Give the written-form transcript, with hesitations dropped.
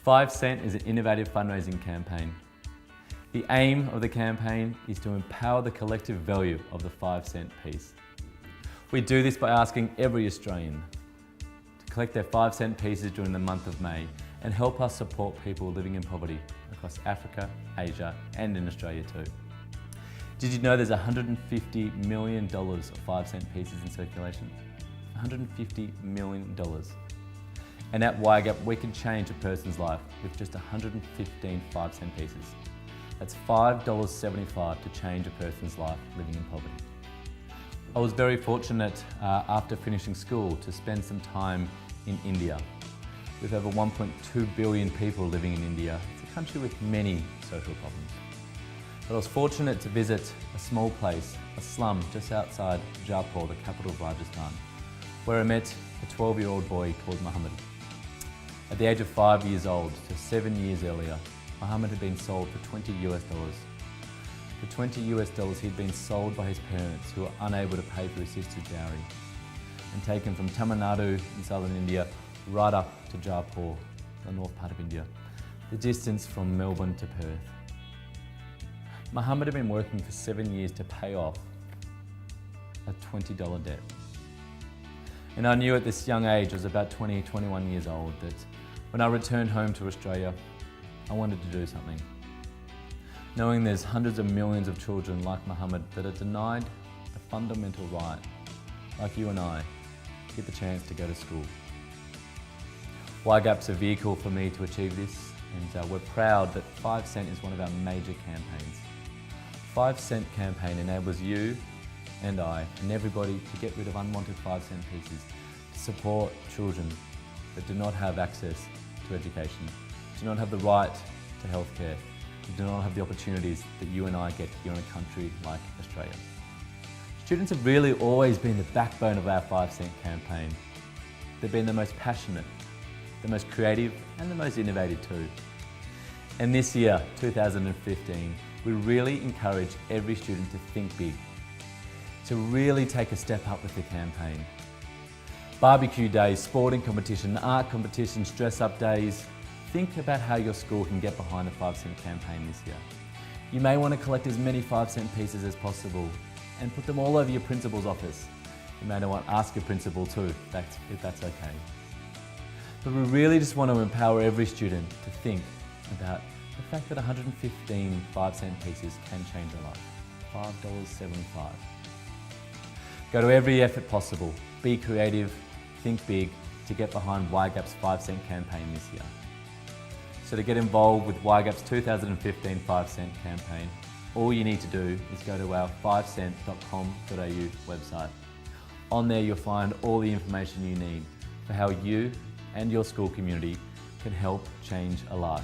5 Cent is an innovative fundraising campaign. The aim of the campaign is to empower the collective value of the 5 cent piece. We do this by asking every Australian to collect their 5 cent pieces during the month of May and help us support people living in poverty across Africa, Asia and in Australia too. Did you know there's $150 million of 5 cent pieces in circulation? $150 million. And at YGAP, we can change a person's life with just 115 5 cent pieces. That's $5.75 to change a person's life living in poverty. I was very fortunate after finishing school to spend some time in India. With over 1.2 billion people living in India, it's a country with many social problems. But I was fortunate to visit a small place, a slum just outside Jaipur, the capital of Rajasthan, where I met a 12-year-old boy called Muhammad. At the age of 5 years old, so 7 years earlier, Muhammad had been sold for $20 US. For $20 US, he'd been sold by his parents who were unable to pay for his sister's dowry and taken from Tamil Nadu in southern India right up to Jaipur, the north part of India, the distance from Melbourne to Perth. Muhammad had been working for 7 years to pay off a $20 debt. And I knew at this young age, I was about 20, 21 years old, that when I returned home to Australia, I wanted to do something. Knowing there's hundreds of millions of children like Muhammad that are denied the fundamental right, like you and I, to get the chance to go to school. YGAP's a vehicle for me to achieve this, and we're proud that 5 Cent is one of our major campaigns. 5 Cent campaign enables you and I and everybody to get rid of unwanted 5 cent pieces, to support children that do not have access to education, do not have the right to healthcare, do not have the opportunities that you and I get here in a country like Australia. Students have really always been the backbone of our 5 Cent campaign. They've been the most passionate, the most creative and the most innovative too. And this year, 2015, we really encourage every student to think big, to really take a step up with the campaign. Barbecue days, sporting competition, art competitions, dress-up days. Think about how your school can get behind the 5 Cent campaign this year. You may want to collect as many 5 cent pieces as possible and put them all over your principal's office. You may want to ask your principal too, if that's okay. But we really just want to empower every student to think about the fact that 115 5 cent pieces can change a life. $5.75. Go to every effort possible, be creative, think big to get behind YGAP's 5 Cent campaign this year. So to get involved with YGAP's 2015 5 Cent campaign, all you need to do is go to our 5cent.com.au website. On there you'll find all the information you need for how you and your school community can help change a life.